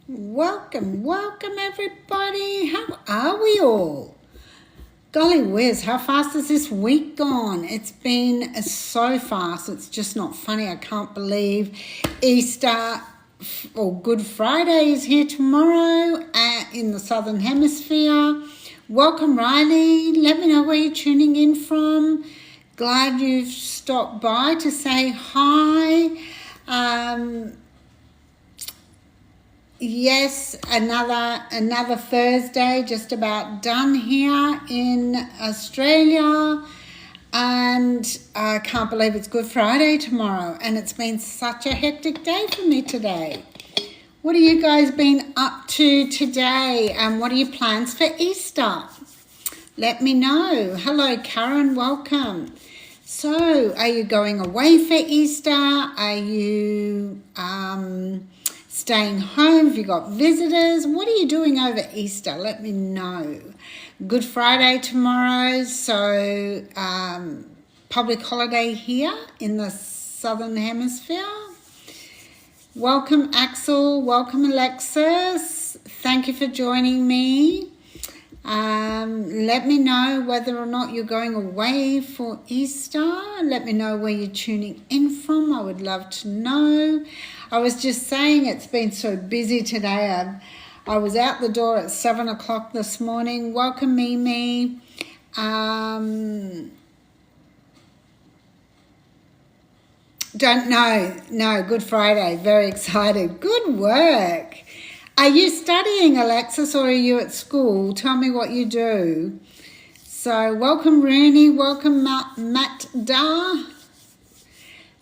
Welcome everybody. How are we all? Golly whiz, how fast has this week gone? It's been so fast, it's just not funny. I can't believe Easter or Good Friday is here tomorrow in the Southern Hemisphere. Welcome, Riley. Let me know where you're tuning in from. Glad you've stopped by to say hi. Yes, another Thursday, just about done here in Australia, and I can't believe it's Good Friday tomorrow, and it's been such a hectic day for me today. What have you guys been up to today, and what are your plans for Easter? Let me know. Hello, Karen, welcome. So, are you going away for Easter? Are you staying home? Have you got visitors? What are you doing over Easter? Let me know. Good Friday tomorrow, so public holiday here in the Southern Hemisphere. Welcome, Axel. Welcome, Alexis. Thank you for joining me. Let me know whether or not you're going away for Easter. Let me know where you're tuning in from. I would love to know. I was just saying it's been so busy today. I was out the door at 7 o'clock this morning. Welcome, Mimi. Don't know. No, Good Friday. Very excited. Good work. Are you studying, Alexis, or are you at school? Tell me what you do. So, welcome, Rooney. Welcome, Matt Dar.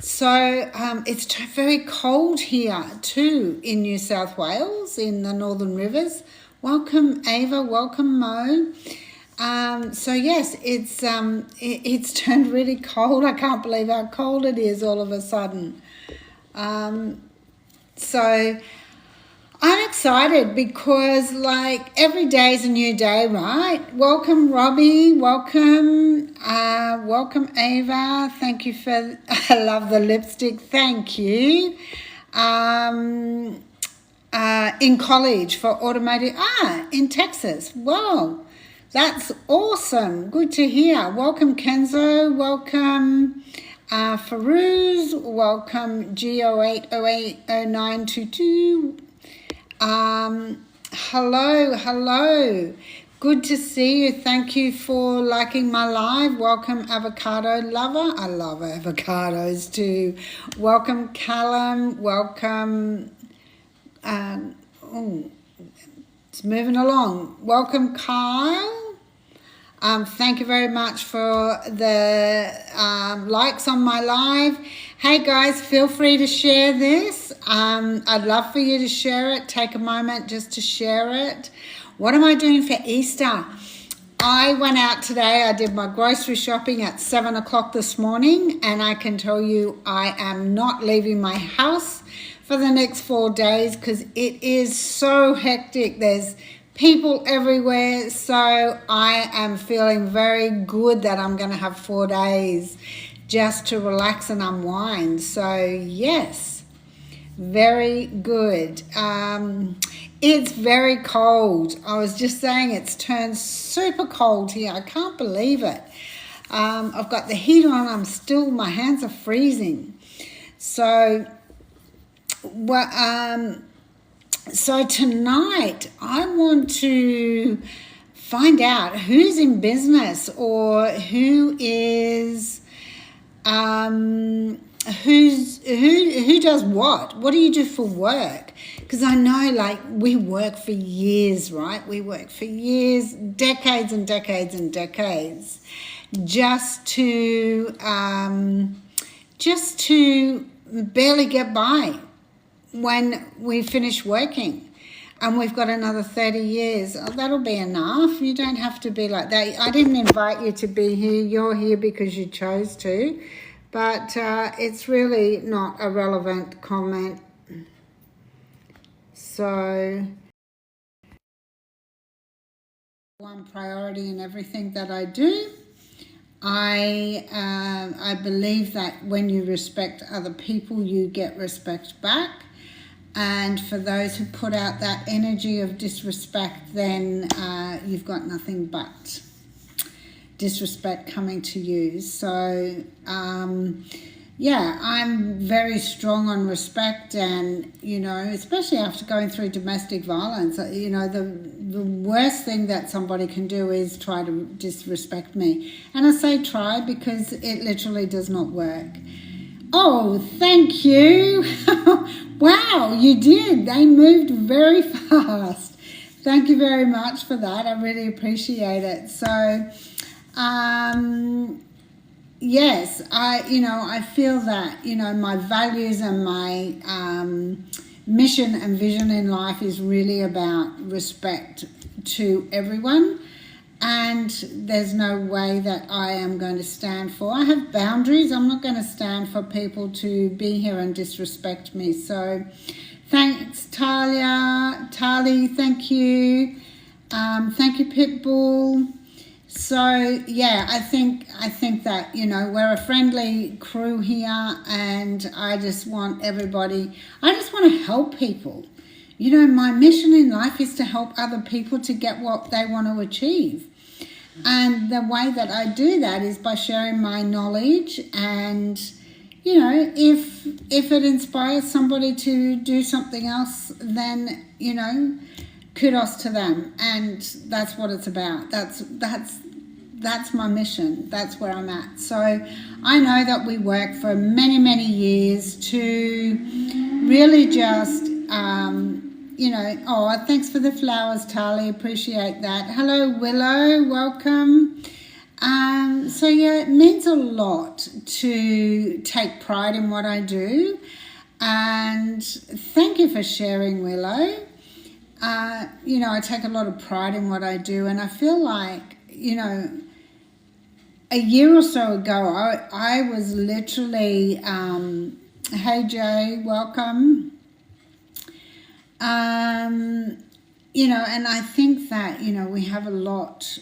So, it's very cold here too in New South Wales, in the Northern Rivers. Welcome, Ava. Welcome, Mo. So yes, it's turned really cold. I can't believe how cold it is all of a sudden. So I'm excited because like every day is a new day, right? Welcome, Robbie. Welcome, welcome, Ava. Thank you for. I love the lipstick. Thank you. In college for automotive. In Texas. Wow, that's awesome. Good to hear. Welcome, Kenzo. Welcome. Farouz, welcome G08080922. Hello. Good to see you. Thank you for liking my live. Welcome, avocado lover. I love avocados too. Welcome, Callum. Welcome. It's moving along. Welcome, Kyle. Thank you very much for the likes on my live. Hey guys, feel free to share this. I'd love for you to share it. Take a moment just to share it. What am I doing for Easter? I went out today. I did my grocery shopping at 7 o'clock this morning, and I can tell you I am not leaving my house for the next 4 days because it is so hectic. There's people everywhere, so I am feeling very good that I'm going to have 4 days just to relax and unwind. So yes, very good. It's very cold. I was just saying it's turned super cold here. I can't believe it. I've got the heat on. My hands are freezing. So So tonight I want to find out who's in business or who does what. What do you do for work? Because I know like we work for years, right? We work for years, decades and decades and decades just to barely get by when we finish working, and we've got another 30 years. That'll be enough. You don't have to be like that. I didn't invite you to be here. You're here because you chose to, but it's really not a relevant comment. So one priority in everything that I do. I believe that when you respect other people, you get respect back. And for those who put out that energy of disrespect, then you've got nothing but disrespect coming to you. So yeah, I'm very strong on respect, and especially after going through domestic violence, the worst thing that somebody can do is try to disrespect me. And I say try because it literally does not work. Oh, thank you. Wow, you did. They moved very fast. Thank you very much for that. I really appreciate it. So, yes, I feel that, my values and my mission and vision in life is really about respect to everyone. And there's no way that I am going to stand for. I have boundaries. I'm not going to stand for people to be here and disrespect me. So thanks, Talia. Tali, thank you. Thank you, Pitbull. So yeah, I think that, we're a friendly crew here, and I just want everybody, I just want to help people. My mission in life is to help other people to get what they want to achieve. And the way that I do that is by sharing my knowledge, and if it inspires somebody to do something else, then kudos to them. And that's what it's about. That's my mission. That's where I'm at. So I know that we work for many, many years to really just oh, thanks for the flowers, Tali. Appreciate that. Hello, Willow. Welcome. So yeah, it means a lot to take pride in what I do. And thank you for sharing, Willow. I take a lot of pride in what I do, and I feel like, a year or so ago, I was literally, hey Jay, welcome. And I think that, we have a lot,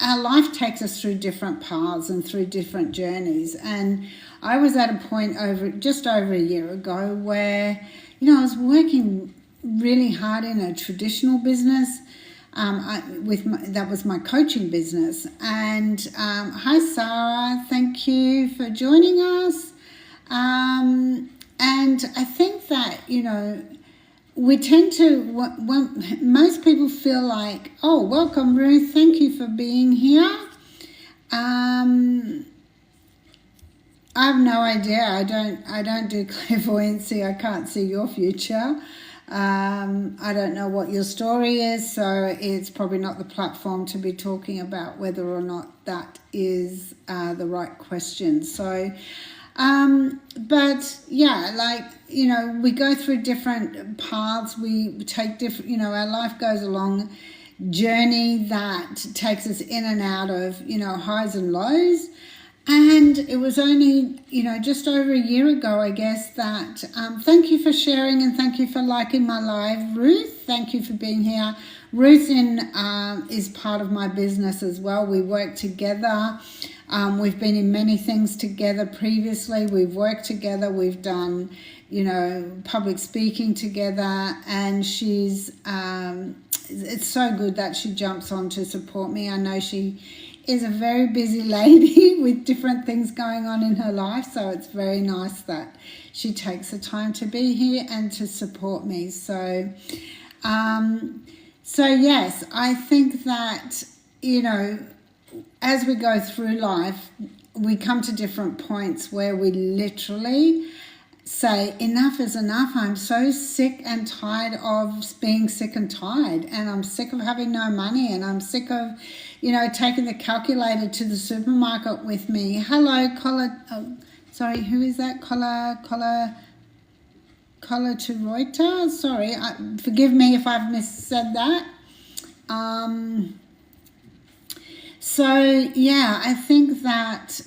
our life takes us through different paths and through different journeys. And I was at a point just over a year ago where, I was working really hard in a traditional business. That was my coaching business. And hi, Sarah, thank you for joining us. And I think that, we tend to, when most people feel like, oh, welcome, Ruth, thank you for being here. I have no idea. I don't do clairvoyancy. I can't see your future. I don't know what your story is, so it's probably not the platform to be talking about whether or not that is the right question. So, but yeah, we go through different paths. We take different, our life goes along journey that takes us in and out of, highs and lows. And it was only, just over a year ago, I guess, that thank you for sharing and thank you for liking my live. Ruth, thank you for being here. Ruth is part of my business as well. We work together. We've been in many things together previously. We've worked together. We've done, public speaking together. And she's, it's so good that she jumps on to support me. I know she is a very busy lady with different things going on in her life, so it's very nice that she takes the time to be here and to support me. So yes, I think that, as we go through life, we come to different points where we literally say, enough is enough. I'm so sick and tired of being sick and tired, and I'm sick of having no money, and I'm sick of, taking the calculator to the supermarket with me. Hello, sorry, who is that? Collar to Reuter? Sorry, forgive me if I've missaid that. So, yeah, I think that,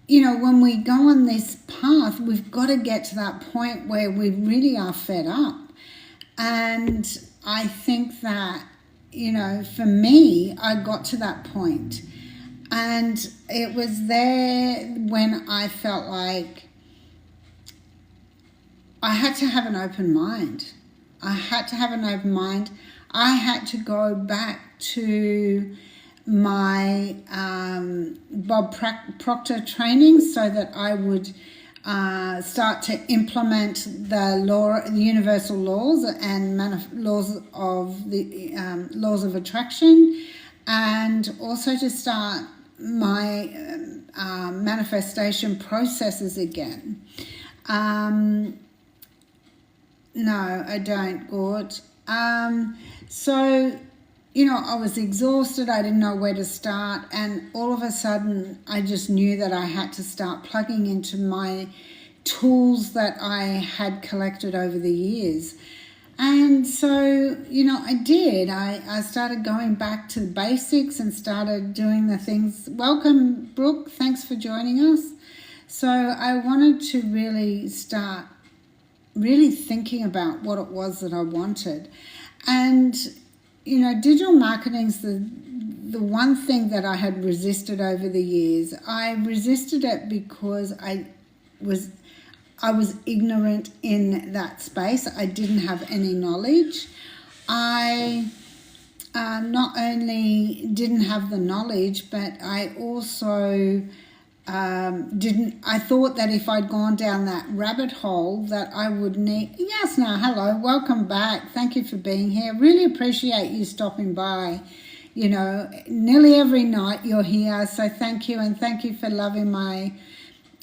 when we go on this path, we've got to get to that point where we really are fed up. And I think that, for me, I got to that point. And it was there when I felt like I had to have an open mind. I had to have an open mind. I had to go back to my Bob Proctor training so that I would start to implement the universal laws and laws of the laws of attraction, and also to start my manifestation processes again. No, I don't, Gord. So, I was exhausted. I didn't know where to start. And all of a sudden, I just knew that I had to start plugging into my tools that I had collected over the years. And so, I did. I started going back to the basics and started doing the things. Welcome, Brooke. Thanks for joining us. So I wanted to really start thinking about what it was that I wanted. And, digital marketing's the one thing that I had resisted over the years. I resisted it because I was ignorant in that space. I didn't have any knowledge. I not only didn't have the knowledge, but I also I thought that if I'd gone down that rabbit hole that I would need. Yes, now, hello, welcome back. Thank you for being here. Really appreciate you stopping by. Nearly every night you're here, so thank you, and thank you for loving my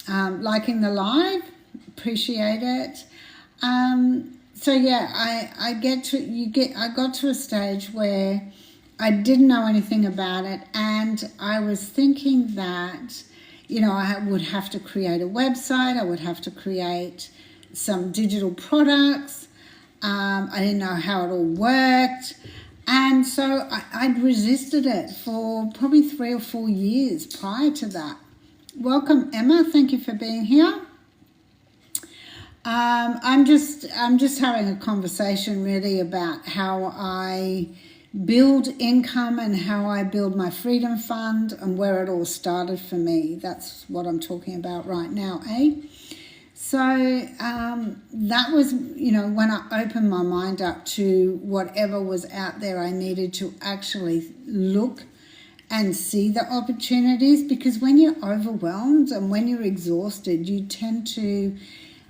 liking the live. Appreciate it. So yeah, I got to a stage where I didn't know anything about it, and I was thinking that I would have to create a website. I would have to create some digital products. I didn't know how it all worked. And so I'd resisted it for probably 3 or 4 years prior to that. Welcome, Emma. Thank you for being here. I'm just having a conversation really about how I build income and how I build my freedom fund and where it all started for me. That's what I'm talking about right now, eh? So that was, when I opened my mind up to whatever was out there, I needed to actually look and see the opportunities, because when you're overwhelmed and when you're exhausted, you tend to...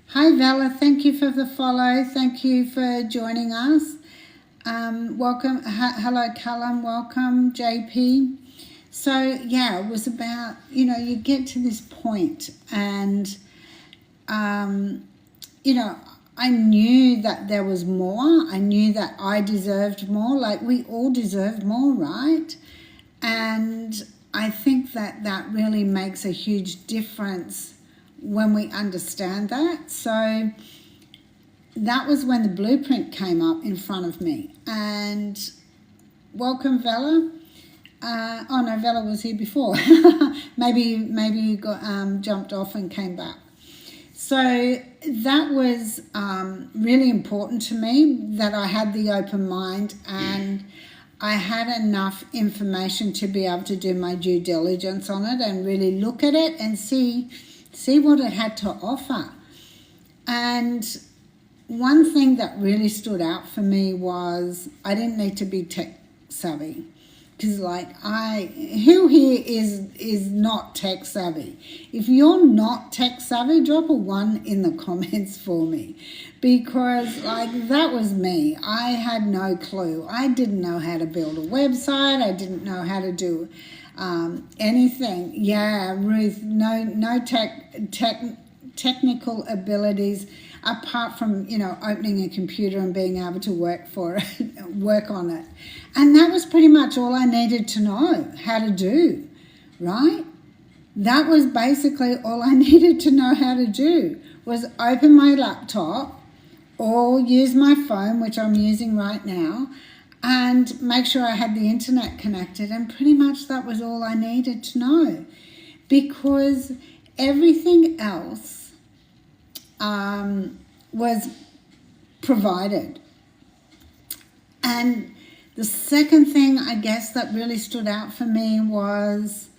Hi, Vala. Thank you for the follow. Thank you for joining us. Welcome. Hello, Callum. Welcome, JP. So, yeah, it was about, you get to this point and, I knew that there was more. I knew that I deserved more. Like, we all deserve more, right? And I think that really makes a huge difference when we understand that. So that was when the blueprint came up in front of me. And welcome, Vella. Oh no, Vella was here before. maybe you got jumped off and came back. So that was really important to me, that I had the open mind and I had enough information to be able to do my due diligence on it and really look at it and see what it had to offer. And one thing that really stood out for me was I didn't need to be tech savvy. Because who here is not tech savvy? If you're not tech savvy, drop a 1 in the comments for me. Because that was me. I had no clue. I didn't know how to build a website. I didn't know how to do anything. Yeah, Ruth, no technical abilities apart from, opening a computer and being able to work on it. And that was pretty much all I needed to know how to do, right? That was basically all I needed to know how to do, was open my laptop or use my phone, which I'm using right now, and make sure I had the internet connected. And pretty much that was all I needed to know, because everything else was provided. And the second thing, I guess, that really stood out for me was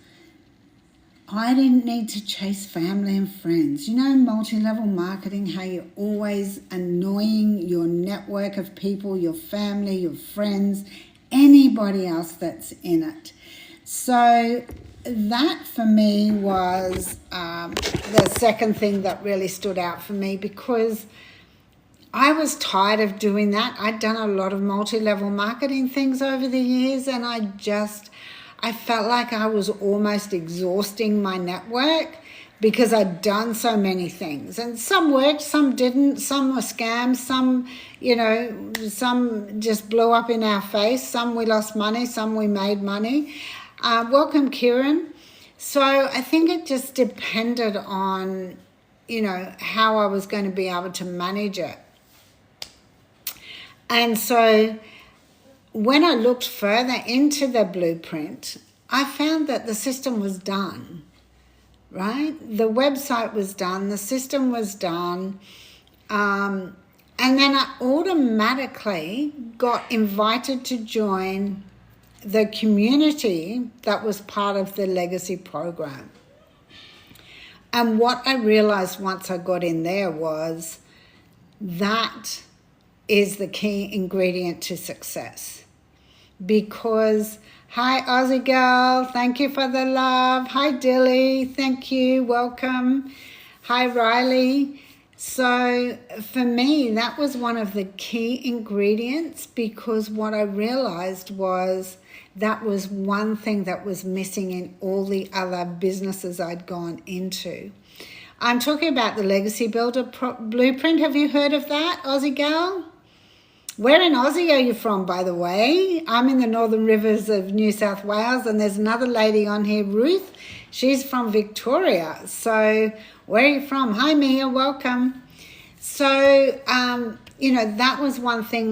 I didn't need to chase family and friends. You know, multi-level marketing, how you're always annoying your network of people, your family, your friends, anybody else that's in it. So that for me was the second thing that really stood out for me, because I was tired of doing that. I'd done a lot of multi-level marketing things over the years, and I felt like I was almost exhausting my network because I'd done so many things. And some worked, some didn't, some were scams, some, some just blew up in our face, some we lost money, some we made money. Welcome, Kieran. So I think it just depended on, how I was going to be able to manage it. And so when I looked further into the blueprint, I found that the system was done, right? The website was done, the system was done, and then I automatically got invited to join the community that was part of the legacy program. And what I realized once I got in there was that is the key ingredient to success. Because, hi Aussie girl, thank you for the love. Hi Dilly, thank you, welcome. Hi Riley. So for me, that was one of the key ingredients, because what I realized was that was one thing that was missing in all the other businesses I'd gone into. I'm talking about the Legacy Builder Blueprint. Have you heard of that, Aussie girl? Where in Aussie are you from, by the way? I'm in the Northern Rivers of New South Wales, and there's another lady on here, Ruth. She's from Victoria. So where are you from? Hi, Mia, welcome. So, that was one thing,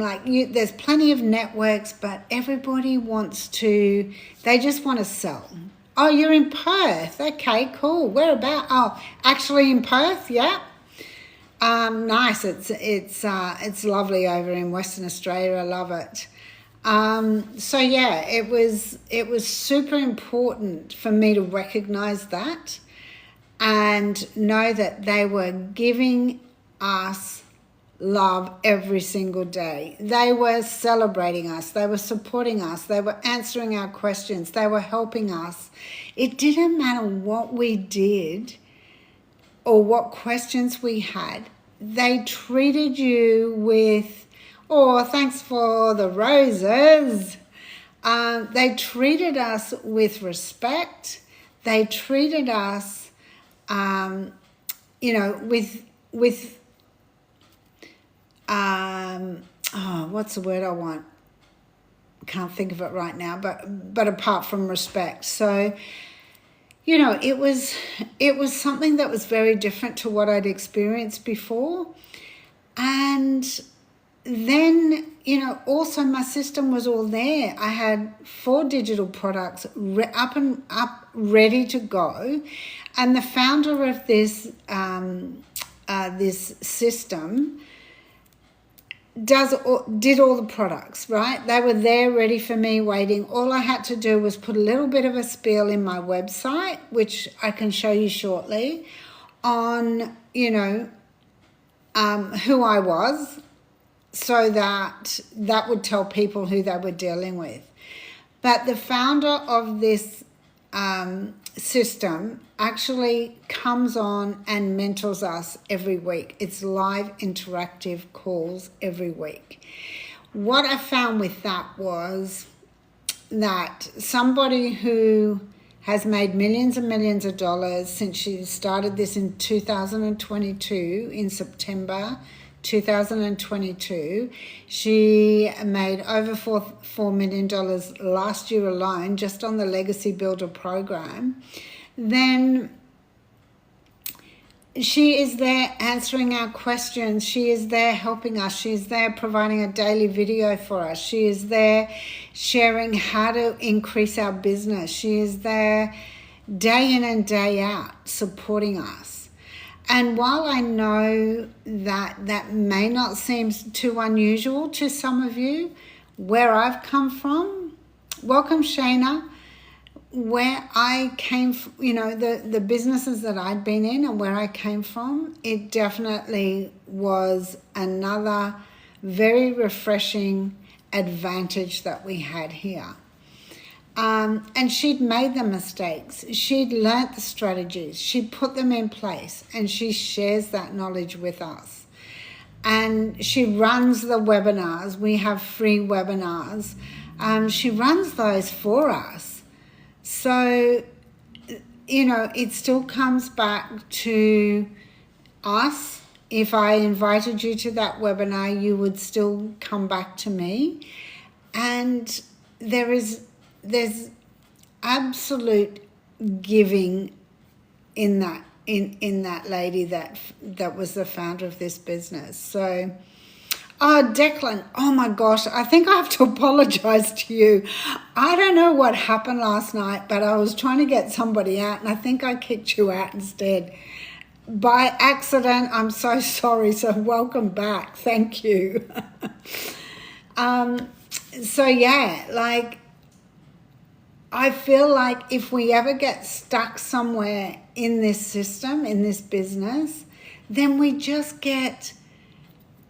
there's plenty of networks, but everybody they just want to sell. Oh, you're in Perth. Okay, cool. Where about? Oh, actually in Perth, yeah. Nice. It's lovely over in Western Australia. I love it. So yeah, it was super important for me to recognize that and know that they were giving us love every single day. They were celebrating us. They were supporting us. They were answering our questions. They were helping us. It didn't matter what we did or what questions we had. They treated you with, thanks for the roses. They treated us with respect. They treated us, with what's the word I want? Can't think of it right now, but apart from respect. So, it was something that was very different to what I'd experienced before. And then, also my system was all there. I had 4 digital products up ready to go. And the founder of this system did all the products, right? They were there ready for me, waiting. All I had to do was put a little bit of a spiel in my website, which I can show you shortly, on, who I was, so that would tell people who they were dealing with. But the founder of this system actually comes on and mentors us every week. It's live interactive calls every week. What I found with that was that somebody who has made millions and millions of dollars since she started this in 2022, in September 2022, she made over $4 million last year alone just on the Legacy Builder program. Then she is there answering our questions. She is there helping us. She is there providing a daily video for us. She is there sharing how to increase our business. She is there day in and day out supporting us. And while I know that may not seem too unusual to some of you, where I've come from, welcome Shayna, where I came from, the businesses that I'd been in and where I came from, it definitely was another very refreshing advantage that we had here. And she'd made the mistakes. She'd learnt the strategies. She put them in place, and she shares that knowledge with us. And she runs the webinars. We have free webinars. She runs those for us. So, it still comes back to us. If I invited you to that webinar, you would still come back to me. And there's absolute giving in that lady that was the founder of this business. So, Declan, oh my gosh, I think I have to apologize to you. I don't know what happened last night, but I was trying to get somebody out, and I think I kicked you out instead. By accident, I'm so sorry, so welcome back. Thank you. So yeah, I feel like if we ever get stuck somewhere in this system, in this business, then we just get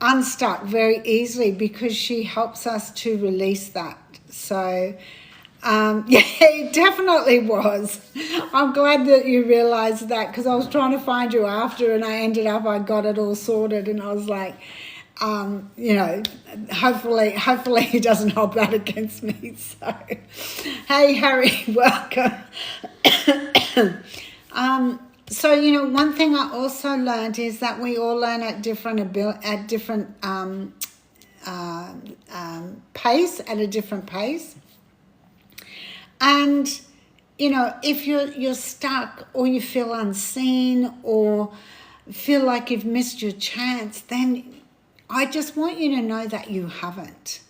unstuck very easily because she helps us to release that. So, yeah, it definitely was. I'm glad that you realized that, because I was trying to find you after, and I got it all sorted, and I was like, hopefully he doesn't hold that against me. So, hey, Harry, welcome. So, one thing I also learned is that we all learn at different pace, at a different pace. And, if you're stuck, or you feel unseen, or feel like you've missed your chance, then I just want you to know that you haven't.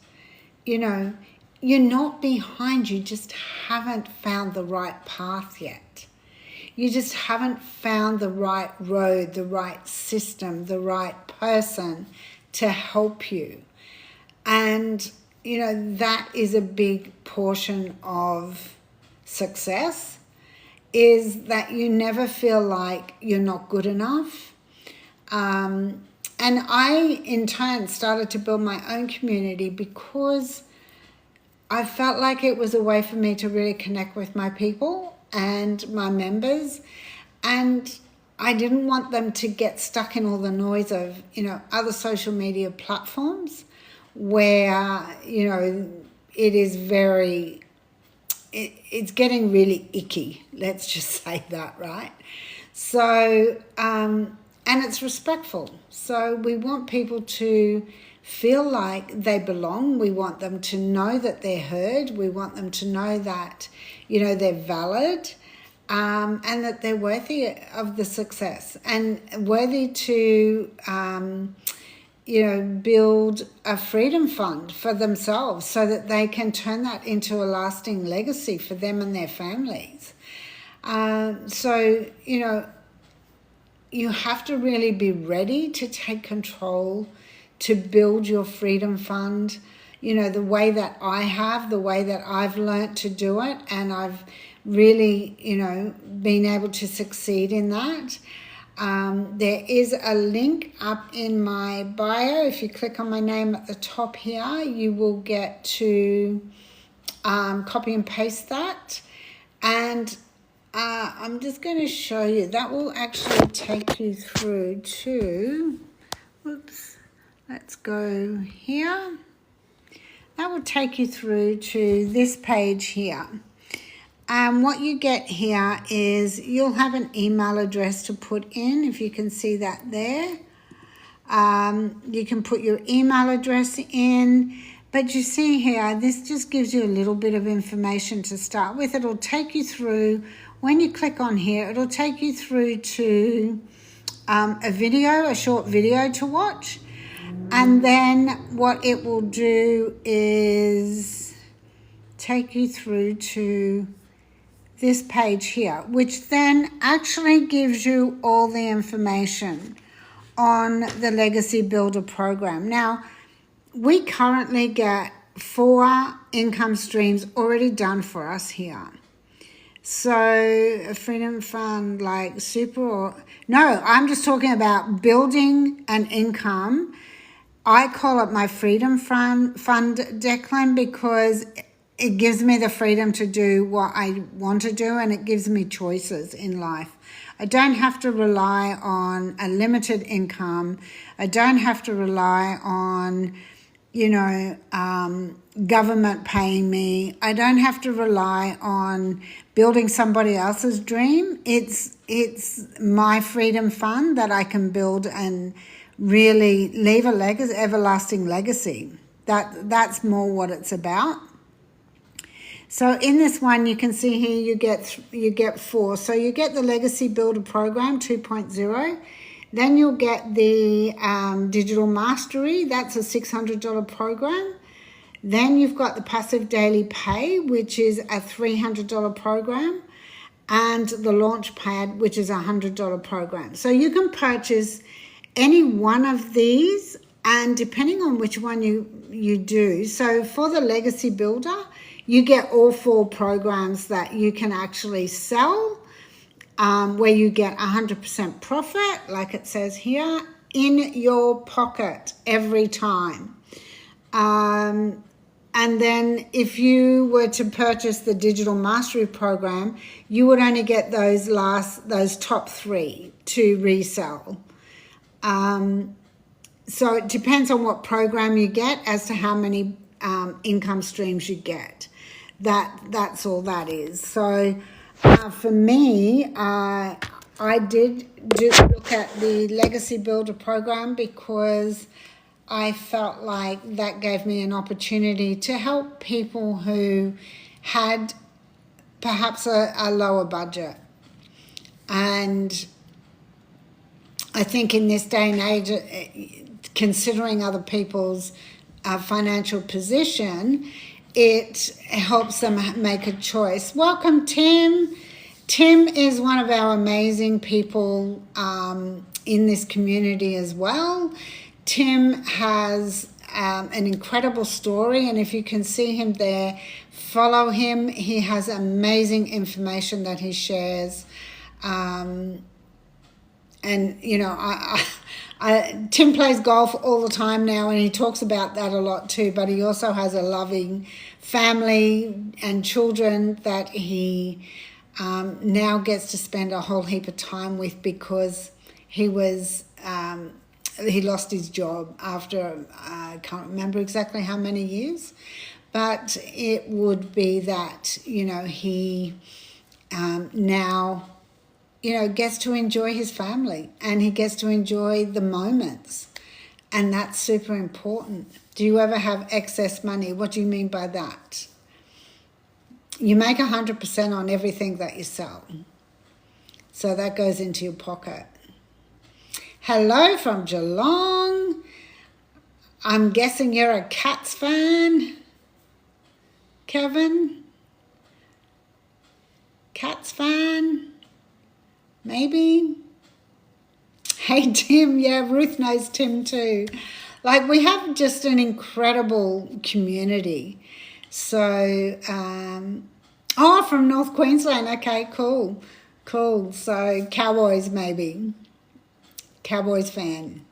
You're not behind, you just haven't found the right path yet. You just haven't found the right road, the right system, the right person to help you. And, that is a big portion of success, is that you never feel like you're not good enough. And I, in turn, started to build my own community because I felt like it was a way for me to really connect with my people and my members, and I didn't want them to get stuck in all the noise of, other social media platforms where, it is it's getting really icky. Let's just say that, right? So, and it's respectful. So we want people to feel like they belong. We want them to know that they're heard. We want them to know that, they're valid, and that they're worthy of the success and worthy to, build a freedom fund for themselves so that they can turn that into a lasting legacy for them and their families. So, you have to really be ready to take control, to build your freedom fund, the way that I have, the way that I've learnt to do it, and I've really, been able to succeed in that. There is a link up in my bio. If you click on my name at the top here, you will get to copy and paste that. And I'm just going to show you. That will actually take you through to, let's go here. That will take you through to this page here. And what you get here is you'll have an email address to put in, if you can see that there. You can put your email address in. But you see here, this just gives you a little bit of information to start with. It'll take you through, when you click on here, it'll take you through to a short video to watch. And then what it will do is take you through to this page here, which then actually gives you all the information on the Legacy Builder program. Now, we currently get 4 income streams already done for us here. So a freedom fund like super or no, I'm just talking about building an income. I call it my freedom fund, Declan, because it gives me the freedom to do what I want to do, and it gives me choices in life. I don't have to rely on a limited income. I don't have to rely on, government paying me. I don't have to rely on building somebody else's dream. It's my freedom fund that I can build and really leave a legacy, everlasting legacy. That's more what it's about. So in this one, you can see here you get 4. So you get the Legacy Builder Program 2.0. Then you'll get the Digital Mastery. That's a $600 program. Then you've got the Passive Daily Pay, which is a $300 program, and the Launchpad, which is a $100 program. So you can purchase any one of these, and depending on which one you do. So for the Legacy Builder, you get all 4 programs that you can actually sell, where you get 100% profit, like it says here, in your pocket every time. And then if you were to purchase the Digital Mastery program, you would only get those top 3 to resell. So it depends on what program you get as to how many income streams you get. That's all that is. So for me, I did look at the Legacy Builder program because I felt like that gave me an opportunity to help people who had perhaps a lower budget. And I think in this day and age, considering other people's financial position, it helps them make a choice. Welcome, Tim. Tim is one of our amazing people in this community as well. Tim has an incredible story, and if you can see him there, follow him. He has amazing information that he shares. And, Tim plays golf all the time now, and he talks about that a lot too, but he also has a loving family and children that he now gets to spend a whole heap of time with, because he lost his job after, I can't remember exactly how many years, but it would be that, he now, gets to enjoy his family, and he gets to enjoy the moments, and that's super important. Do you ever have excess money? What do you mean by that? You make 100% on everything that you sell. So that goes into your pocket. Hello from Geelong. I'm guessing you're a Cats fan, Kevin? Cats fan? Maybe? Hey, Tim. Yeah, Ruth knows Tim too. Like, we have just an incredible community. So, from North Queensland. Okay, cool. So, Cowboys maybe. Cowboys fan.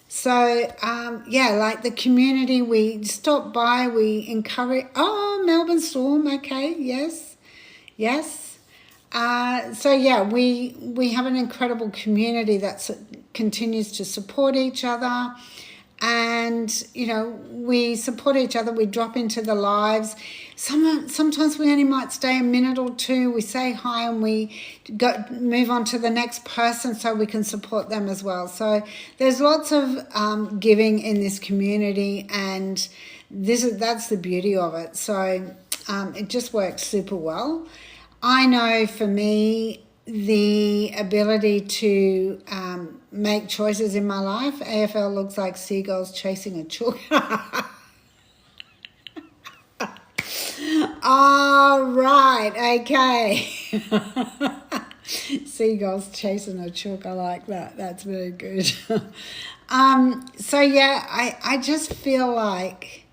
So, like the community, we stop by, we encourage. Oh, Melbourne Storm. Okay, yes. We have an incredible community that continues to support each other. And, we support each other. We drop into the lives. Sometimes we only might stay a minute or two. We say hi and we move on to the next person so we can support them as well. So there's lots of giving in this community, and that's the beauty of it. So it just works super well. I know for me, the ability to make choices in my life. AFL looks like seagulls chasing a chook. All right, okay. Seagulls chasing a chook. I like that. That's very good. I just feel like,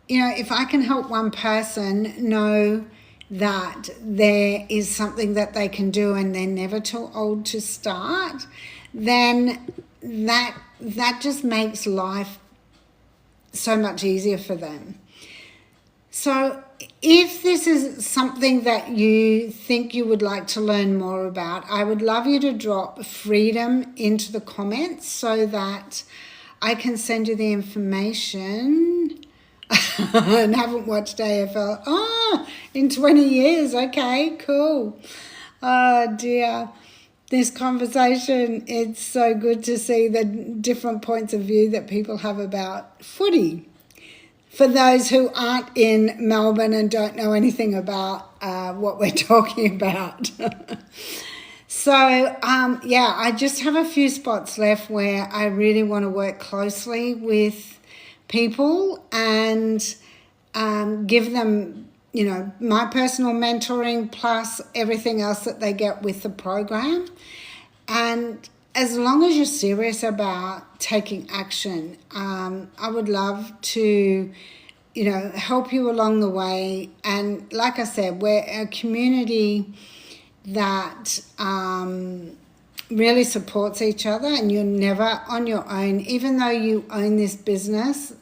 if I can help one person know that there is something that they can do and they're never too old to start, then that just makes life so much easier for them. So if this is something that you think you would like to learn more about, I would love you to drop freedom into the comments so that I can send you the information. And haven't watched AFL. Oh, in 20 years. Okay, cool. Oh dear. This conversation, it's so good to see the different points of view that people have about footy. For those who aren't in Melbourne and don't know anything about what we're talking about. So, I just have a few spots left where I really want to work closely with people and give them, my personal mentoring plus everything else that they get with the program. And as long as you're serious about taking action, I would love to, help you along the way. And like I said, we're a community that really supports each other, and you're never on your own, even though you own this business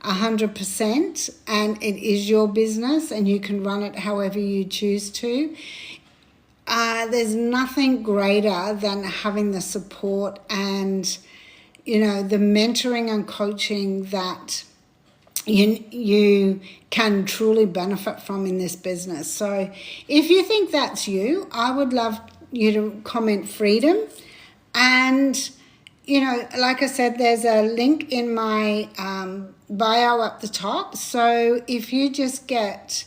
100% and it is your business and you can run it however you choose to. There's nothing greater than having the support and, the mentoring and coaching that you can truly benefit from in this business. So if you think that's you, I would love you to comment freedom. And, like I said, there's a link in my bio up the top. So if you just get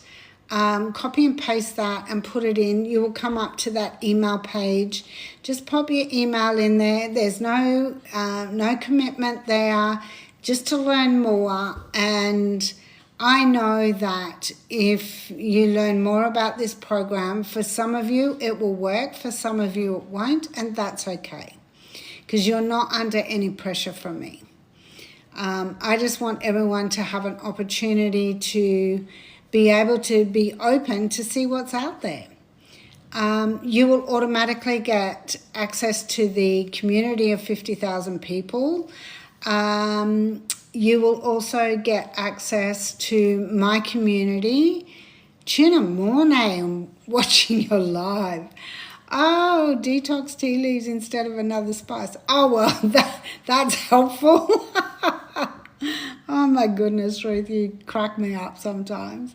copy and paste that and put it in, you will come up to that email page. Just pop your email in there. There's no commitment there, just to learn more. And I know that if you learn more about this program, for some of you it will work, for some of you it won't, and that's okay, because you're not under any pressure from me. I just want everyone to have an opportunity to be able to be open to see what's out there. You will automatically get access to the community of 50,000 people. You will also get access to my community. Tuna Morne, I'm watching your live. Oh, detox tea leaves instead of another spice. Oh, well, that's helpful. Oh, my goodness, Ruth, you crack me up sometimes.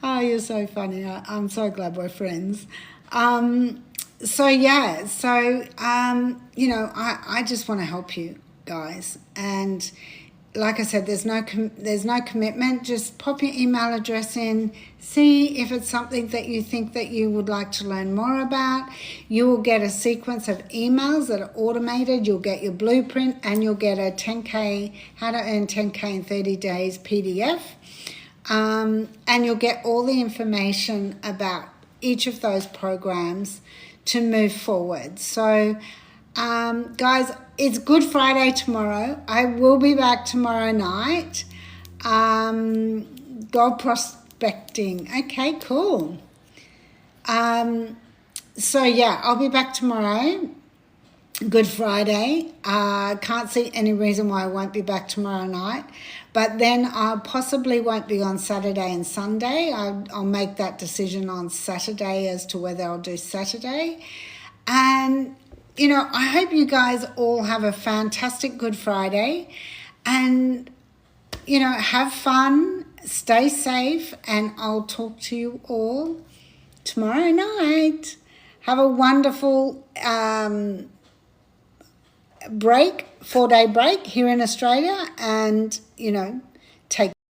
Oh, you're so funny. I'm so glad we're friends. I just want to help you guys. And like I said, there's no commitment. Just pop your email address in, see if it's something that you think that you would like to learn more about. You will get a sequence of emails that are automated. You'll get your blueprint, and you'll get a 10K, how to earn 10K in 30 days PDF. And you'll get all the information about each of those programs to move forward. So, guys, it's Good Friday tomorrow. I will be back tomorrow night. Gold prospecting. Okay, cool. I'll be back tomorrow. Good Friday. Can't see any reason why I won't be back tomorrow night. But then I possibly won't be on Saturday and Sunday. I'll make that decision on Saturday as to whether I'll do Saturday. And I hope you guys all have a fantastic Good Friday, and, have fun, stay safe, and I'll talk to you all tomorrow night. Have a wonderful break, 4-day break here in Australia, and,